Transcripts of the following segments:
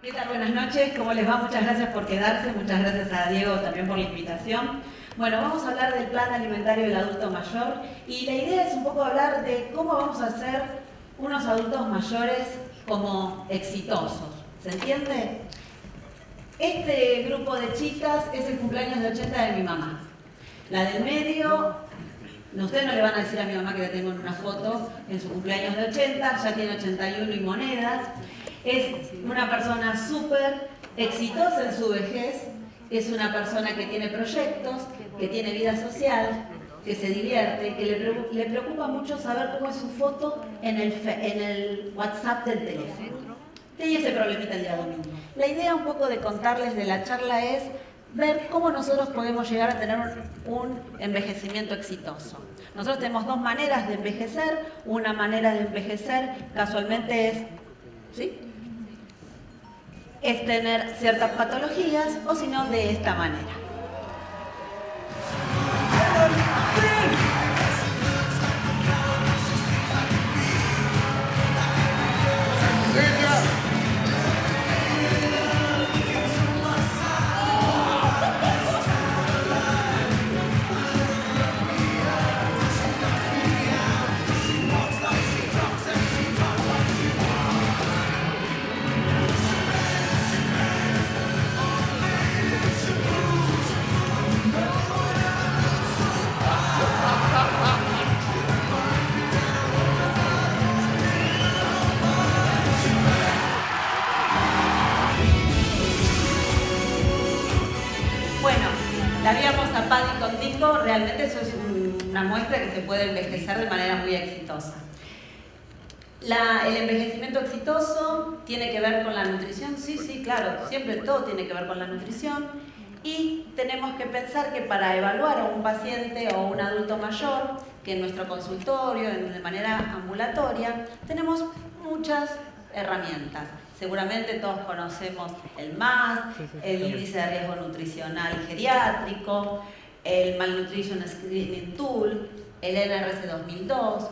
¿Qué tal? Buenas noches, ¿cómo les va? Muchas gracias por quedarse, muchas gracias a Diego también por la invitación. Bueno, vamos a hablar del plan alimentario del adulto mayor y la idea es un poco hablar de cómo vamos a ser unos adultos mayores como exitosos. ¿Se entiende? Este grupo de chicas es el cumpleaños de 80 de mi mamá. La del medio, ustedes no le van a decir a mi mamá que la tengo en una foto en su cumpleaños de 80, ya tiene 81 y monedas. Es una persona súper exitosa en su vejez, es una persona que tiene proyectos, que tiene vida social, que se divierte, que le preocupa mucho saber cómo es su foto en el WhatsApp del teléfono. Tenía ese problemita el día domingo. La idea un poco de contarles de la charla es ver cómo nosotros podemos llegar a tener un envejecimiento exitoso. Nosotros tenemos dos maneras de envejecer. Una manera de envejecer casualmente es tener ciertas patologías, o si no, de esta manera. La víamos a Paddington Disco, realmente eso es una muestra que se puede envejecer de manera muy exitosa. El envejecimiento exitoso tiene que ver con la nutrición, sí, claro, siempre todo tiene que ver con la nutrición. Y tenemos que pensar que para evaluar a un paciente o un adulto mayor, que en nuestro consultorio, de manera ambulatoria, tenemos muchas herramientas. Seguramente todos conocemos el MAS, el índice de riesgo nutricional geriátrico, el Malnutrition Screening Tool, el NRS 2002,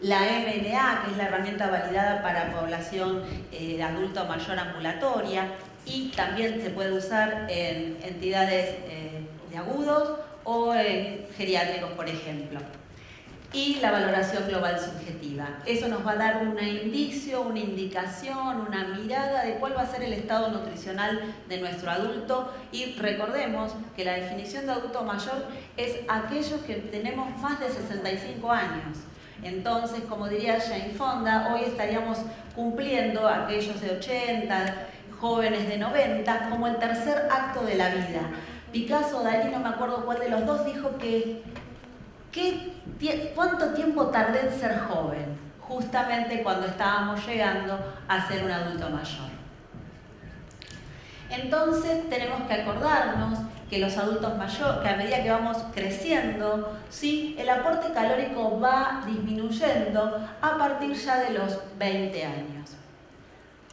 la MNA, que es la herramienta validada para población de adulto mayor ambulatoria, y también se puede usar en entidades de agudos o en geriátricos, por ejemplo. Y la valoración global subjetiva. Eso nos va a dar un indicio, una indicación, una mirada de cuál va a ser el estado nutricional de nuestro adulto. Y recordemos que la definición de adulto mayor es aquellos que tenemos más de 65 años. Entonces, como diría Jane Fonda, hoy estaríamos cumpliendo aquellos de 80, jóvenes de 90, como el tercer acto de la vida. Picasso, Dalí, no me acuerdo cuál de los dos, dijo que ¿cuánto tiempo tardé en ser joven? Justamente cuando estábamos llegando a ser un adulto mayor. Entonces tenemos que acordarnos que los adultos mayores, que a medida que vamos creciendo, ¿sí?, el aporte calórico va disminuyendo a partir ya de los 20 años.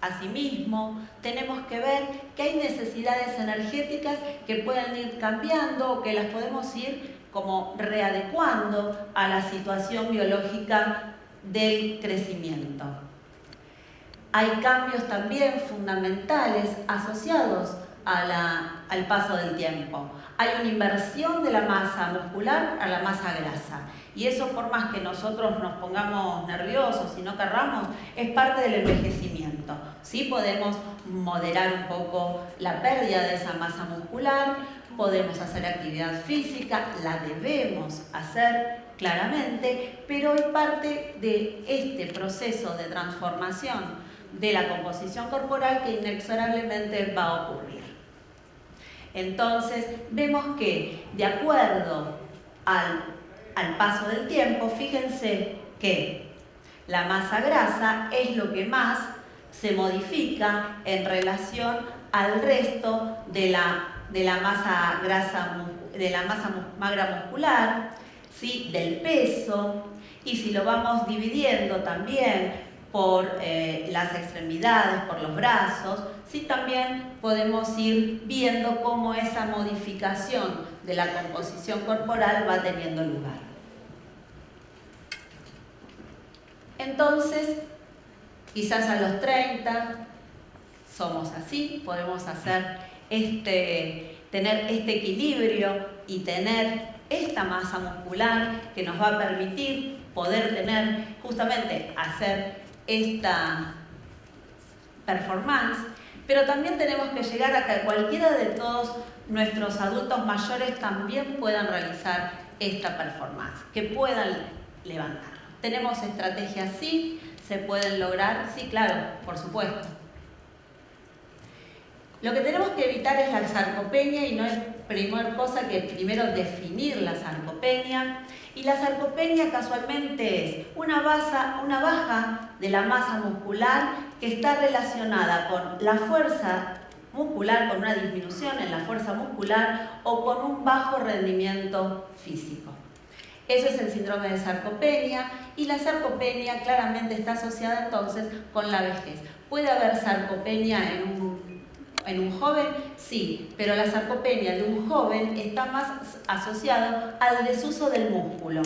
Asimismo, tenemos que ver que hay necesidades energéticas que pueden ir cambiando o que las podemos ir como readecuando a la situación biológica del crecimiento. Hay cambios también fundamentales asociados al paso del tiempo. Hay una inversión de la masa muscular a la masa grasa. Y eso, por más que nosotros nos pongamos nerviosos y no querramos, es parte del envejecimiento. Sí podemos moderar un poco la pérdida de esa masa muscular, podemos hacer actividad física, la debemos hacer claramente, pero es parte de este proceso de transformación de la composición corporal que inexorablemente va a ocurrir. Entonces, vemos que, de acuerdo al paso del tiempo, fíjense que la masa grasa es lo que más se modifica en relación al resto de la masa grasa, de la masa magra muscular, ¿sí?, del peso, y si lo vamos dividiendo también por las extremidades, por los brazos, sí, también podemos ir viendo cómo esa modificación de la composición corporal va teniendo lugar. Entonces, quizás a los 30, somos así, podemos hacer tener este equilibrio y tener esta masa muscular que nos va a permitir poder tener, justamente, hacer esta performance, pero también tenemos que llegar a que cualquiera de todos nuestros adultos mayores también puedan realizar esta performance, que puedan levantar. ¿Tenemos estrategias? Sí. ¿Se pueden lograr? Sí, claro, por supuesto. Lo que tenemos que evitar es la sarcopenia, y no es primera cosa que primero definir la sarcopenia. Y la sarcopenia casualmente es una baja de la masa muscular que está relacionada con la fuerza muscular, con una disminución en la fuerza muscular o con un bajo rendimiento físico. Eso es el síndrome de sarcopenia, y la sarcopenia claramente está asociada entonces con la vejez. ¿Puede haber sarcopenia en un joven? Sí, pero la sarcopenia de un joven está más asociado al desuso del músculo.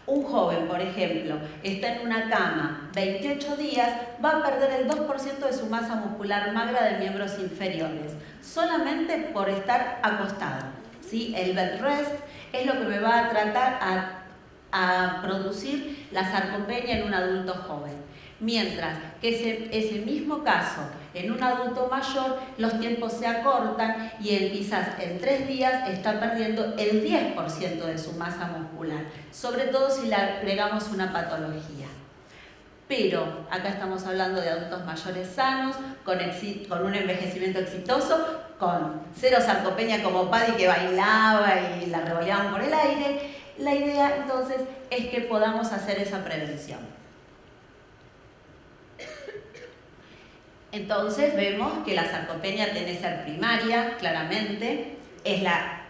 Un joven, por ejemplo, está en una cama 28 días, va a perder el 2% de su masa muscular magra de miembros inferiores, solamente por estar acostado, ¿sí? El bed rest es lo que me va a tratar a producir la sarcopenia en un adulto joven. Mientras que ese mismo caso, en un adulto mayor, los tiempos se acortan y quizás en 3 días está perdiendo el 10% de su masa muscular, sobre todo si le agregamos una patología. Pero acá estamos hablando de adultos mayores sanos, con un envejecimiento exitoso, con cero sarcopenia como Paddy, que bailaba y la revoleaban por el aire. La idea entonces es que podamos hacer esa prevención. Entonces vemos que la sarcopenia tiene que ser primaria, claramente, es la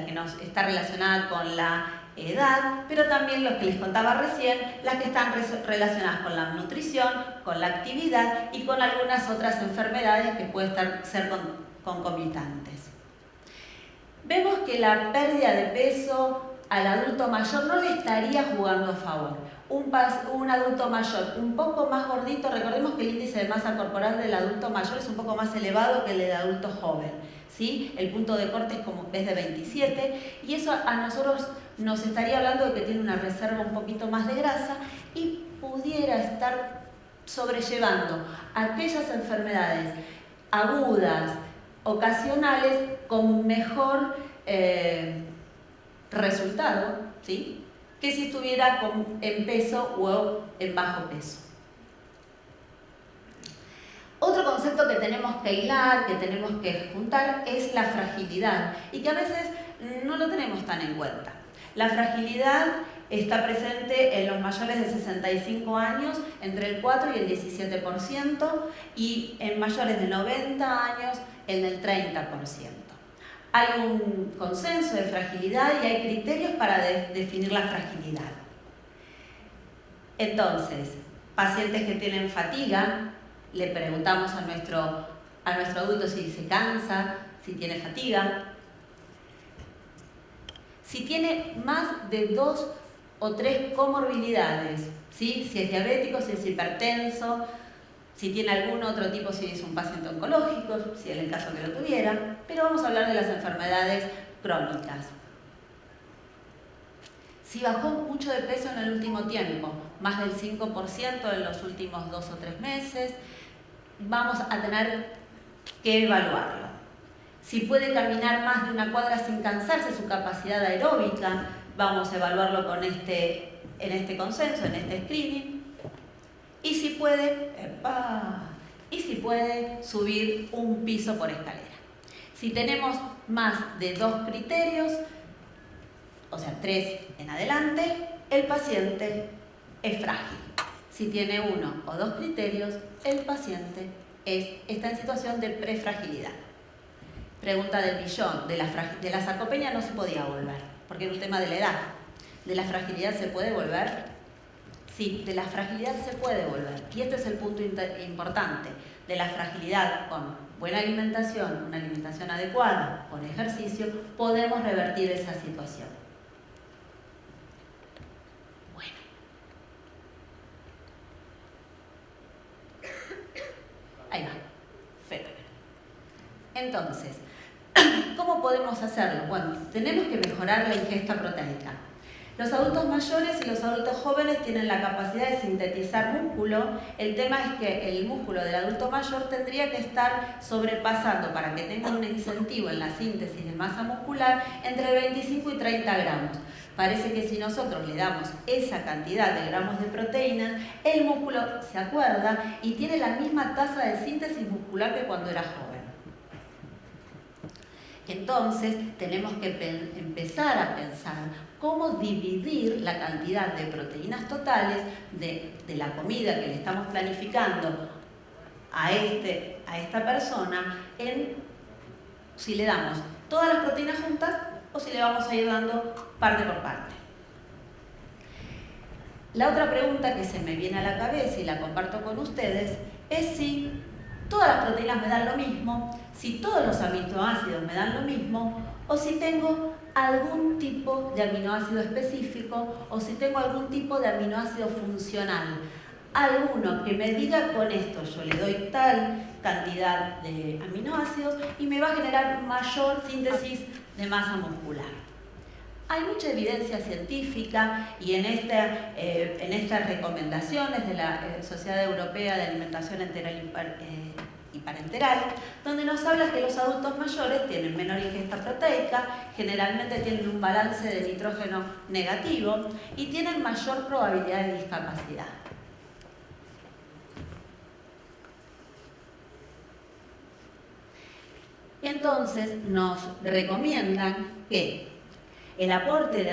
que nos está relacionada con la edad, pero también lo que les contaba recién, las que están relacionadas con la nutrición, con la actividad y con algunas otras enfermedades que pueden ser concomitantes. Vemos que la pérdida de peso al adulto mayor no le estaría jugando a favor. Un adulto mayor un poco más gordito, recordemos que el índice de masa corporal del adulto mayor es un poco más elevado que el del adulto joven, ¿sí? El punto de corte es de 27 y eso a nosotros nos estaría hablando de que tiene una reserva un poquito más de grasa y pudiera estar sobrellevando aquellas enfermedades agudas, ocasionales, con mejor resultado, ¿sí?, que si estuviera en peso o en bajo peso. Otro concepto que tenemos que hilar, que tenemos que juntar, es la fragilidad, y que a veces no lo tenemos tan en cuenta. La fragilidad está presente en los mayores de 65 años entre el 4 y el 17%, y en mayores de 90 años en el 30%. Hay un consenso de fragilidad y hay criterios para definir la fragilidad. Entonces, pacientes que tienen fatiga, le preguntamos a nuestro adulto si se cansa, si tiene fatiga. Si tiene más de 2 o 3 comorbilidades, ¿sí?, si es diabético, si es hipertenso, si tiene algún otro tipo, si es un paciente oncológico, si es el caso que lo tuviera, pero vamos a hablar de las enfermedades crónicas. Si bajó mucho de peso en el último tiempo, más del 5% en los últimos 2 o 3 meses, vamos a tener que evaluarlo. Si puede caminar más de una cuadra sin cansarse, su capacidad aeróbica, vamos a evaluarlo en este consenso, en este screening. Y si puede subir un piso por escalera. Si tenemos más de 2 criterios, o sea 3 en adelante, el paciente es frágil. Si tiene 1 o 2 criterios, el paciente está en situación de prefragilidad. Pregunta del millón, de la sarcopenia no se podía volver, porque era un tema de la edad. ¿De la fragilidad se puede volver? Sí, de la fragilidad se puede volver. Y este es el punto importante. De la fragilidad con buena alimentación, una alimentación adecuada, con ejercicio, podemos revertir esa situación. Bueno. Ahí va. Perfecto. Entonces, ¿cómo podemos hacerlo? Bueno, tenemos que mejorar la ingesta proteica. Los adultos mayores y los adultos jóvenes tienen la capacidad de sintetizar músculo. El tema es que el músculo del adulto mayor tendría que estar sobrepasando, para que tenga un incentivo en la síntesis de masa muscular, entre 25 y 30 gramos. Parece que si nosotros le damos esa cantidad de gramos de proteínas, el músculo se acuerda y tiene la misma tasa de síntesis muscular que cuando era joven. Entonces, tenemos que empezar a pensar cómo dividir la cantidad de proteínas totales de la comida que le estamos planificando a esta persona, en si le damos todas las proteínas juntas o si le vamos a ir dando parte por parte. La otra pregunta que se me viene a la cabeza y la comparto con ustedes es si todas las proteínas me dan lo mismo, si todos los aminoácidos me dan lo mismo, o si tengo algún tipo de aminoácido específico, o si tengo algún tipo de aminoácido funcional. Alguno que me diga: con esto yo le doy tal cantidad de aminoácidos y me va a generar mayor síntesis de masa muscular. Hay mucha evidencia científica y en estas recomendaciones de la Sociedad Europea de Alimentación Enteral y Parenteral, donde nos habla que los adultos mayores tienen menor ingesta proteica, generalmente tienen un balance de nitrógeno negativo y tienen mayor probabilidad de discapacidad. Entonces nos recomiendan que el aporte de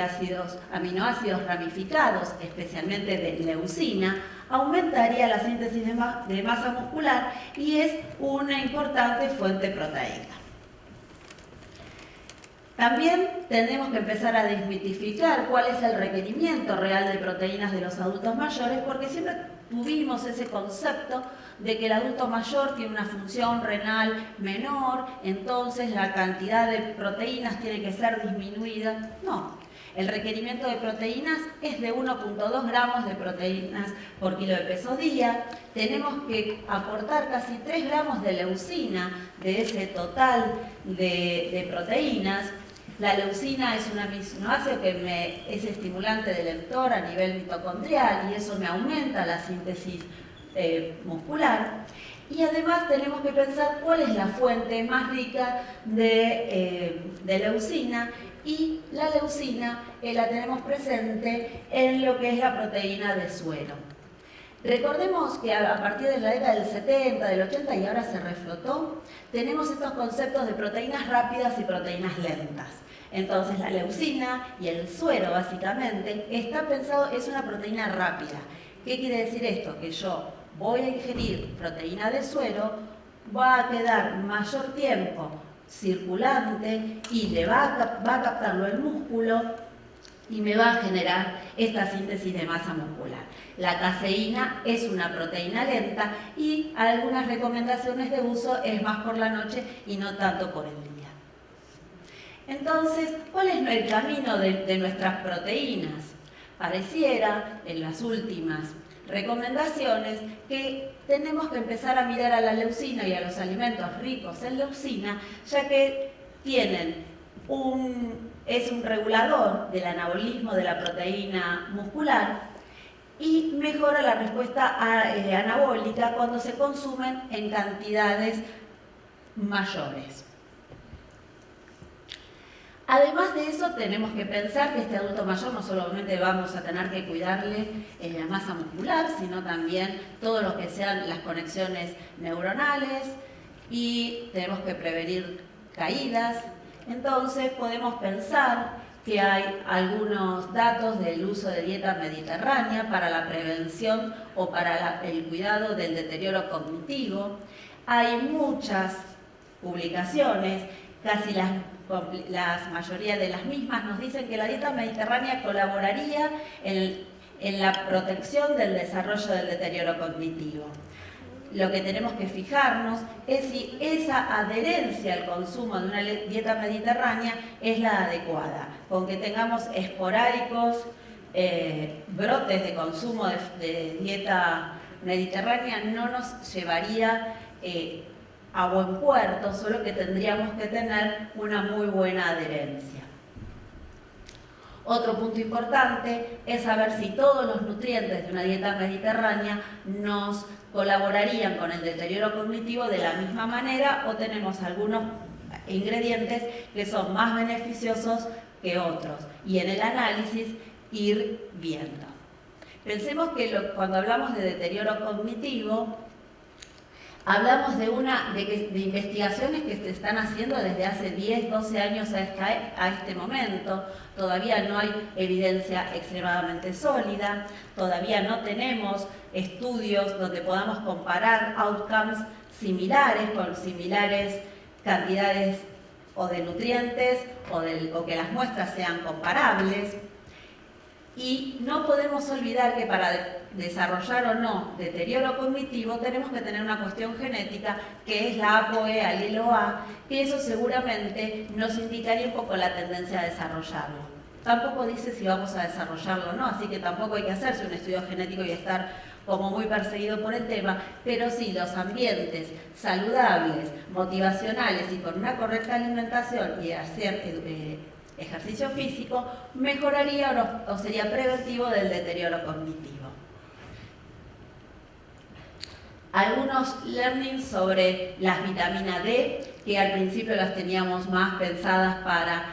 aminoácidos ramificados, especialmente de leucina, aumentaría la síntesis de masa muscular y es una importante fuente proteica. También tenemos que empezar a desmitificar cuál es el requerimiento real de proteínas de los adultos mayores, porque siempre tuvimos ese concepto de que el adulto mayor tiene una función renal menor, entonces la cantidad de proteínas tiene que ser disminuida. No, el requerimiento de proteínas es de 1,2 gramos de proteínas por kilo de peso día. Tenemos que aportar casi 3 gramos de leucina de ese total de proteínas. La leucina es un aminoácido que es estimulante del mTOR a nivel mitocondrial y eso me aumenta la síntesis muscular. Y además tenemos que pensar cuál es la fuente más rica de leucina, y la leucina la tenemos presente en lo que es la proteína de suero. Recordemos que a partir de la década del 70, del 80 y ahora se reflotó, tenemos estos conceptos de proteínas rápidas y proteínas lentas. Entonces la leucina y el suero básicamente está pensado, es una proteína rápida. ¿Qué quiere decir esto? Que yo voy a ingerir proteína de suero, va a quedar mayor tiempo circulante y le va a captarlo el músculo y me va a generar esta síntesis de masa muscular. La caseína es una proteína lenta y algunas recomendaciones de uso es más por la noche y no tanto por el día. Entonces, ¿cuál es el camino de nuestras proteínas? Pareciera, en las últimas recomendaciones, que tenemos que empezar a mirar a la leucina y a los alimentos ricos en leucina, ya que es un regulador del anabolismo de la proteína muscular y mejora la respuesta anabólica cuando se consumen en cantidades mayores. Además de eso, tenemos que pensar que este adulto mayor no solamente vamos a tener que cuidarle la masa muscular, sino también todo lo que sean las conexiones neuronales y tenemos que prevenir caídas. Entonces podemos pensar que hay algunos datos del uso de dieta mediterránea para la prevención o para el cuidado del deterioro cognitivo. Hay muchas publicaciones, casi la mayoría de las mismas nos dicen que la dieta mediterránea colaboraría en la protección del desarrollo del deterioro cognitivo. Lo que tenemos que fijarnos es si esa adherencia al consumo de una dieta mediterránea es la adecuada, con que tengamos esporádicos brotes de consumo de dieta mediterránea no nos llevaría a buen puerto, solo que tendríamos que tener una muy buena adherencia. Otro punto importante es saber si todos los nutrientes de una dieta mediterránea nos colaborarían con el deterioro cognitivo de la misma manera o tenemos algunos ingredientes que son más beneficiosos que otros. Y en el análisis ir viendo. Pensemos que cuando hablamos de deterioro cognitivo, hablamos de investigaciones que se están haciendo desde hace 10, 12 años a este momento. Todavía no hay evidencia extremadamente sólida, todavía no tenemos estudios donde podamos comparar outcomes similares con similares cantidades o de nutrientes o que las muestras sean comparables. Y no podemos olvidar que para desarrollar o no deterioro cognitivo tenemos que tener una cuestión genética que es la ApoE alelo A, que eso seguramente nos indicaría un poco la tendencia a desarrollarlo. Tampoco dice si vamos a desarrollarlo o no, así que tampoco hay que hacerse un estudio genético y estar como muy perseguido por el tema, pero sí los ambientes saludables, motivacionales y con una correcta alimentación y hacer ejercicio físico, mejoraría o sería preventivo del deterioro cognitivo. Algunos learnings sobre las vitaminas D, que al principio las teníamos más pensadas para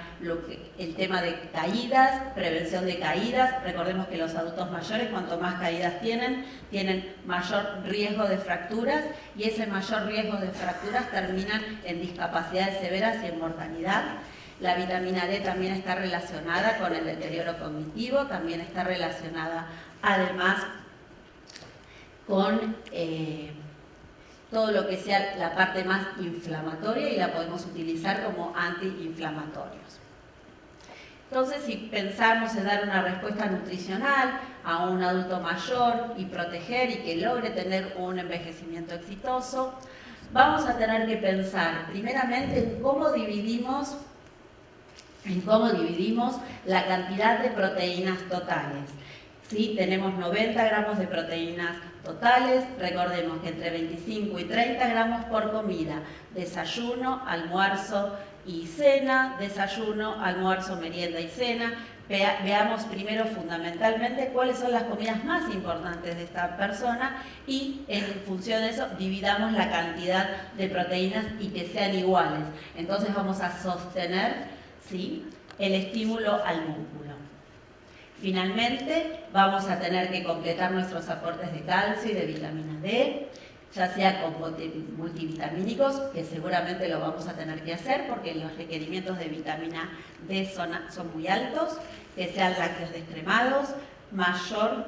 el tema de caídas, prevención de caídas. Recordemos que los adultos mayores, cuanto más caídas tienen mayor riesgo de fracturas y ese mayor riesgo de fracturas terminan en discapacidades severas y en mortalidad. La vitamina D también está relacionada con el deterioro cognitivo, también está relacionada además con todo lo que sea la parte más inflamatoria y la podemos utilizar como antiinflamatorios. Entonces, si pensamos en dar una respuesta nutricional a un adulto mayor y proteger y que logre tener un envejecimiento exitoso, vamos a tener que pensar primeramente en cómo dividimos la cantidad de proteínas totales. ¿Sí? Tenemos 90 gramos de proteínas totales, recordemos que entre 25 y 30 gramos por comida, desayuno, almuerzo y cena, desayuno, almuerzo, merienda y cena. Veamos primero fundamentalmente cuáles son las comidas más importantes de esta persona y en función de eso dividamos la cantidad de proteínas y que sean iguales. Entonces vamos a sostener, ¿sí?, el estímulo al músculo. Finalmente, vamos a tener que completar nuestros aportes de calcio y de vitamina D, ya sea con multivitamínicos, que seguramente lo vamos a tener que hacer porque los requerimientos de vitamina D son muy altos, que sean lácteos descremados, mayor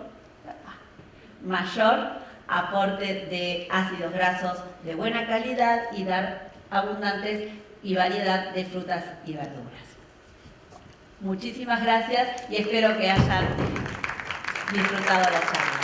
aporte de ácidos grasos de buena calidad y dar abundantes y variedad de frutas y verduras. Muchísimas gracias y espero que hayan disfrutado la charla.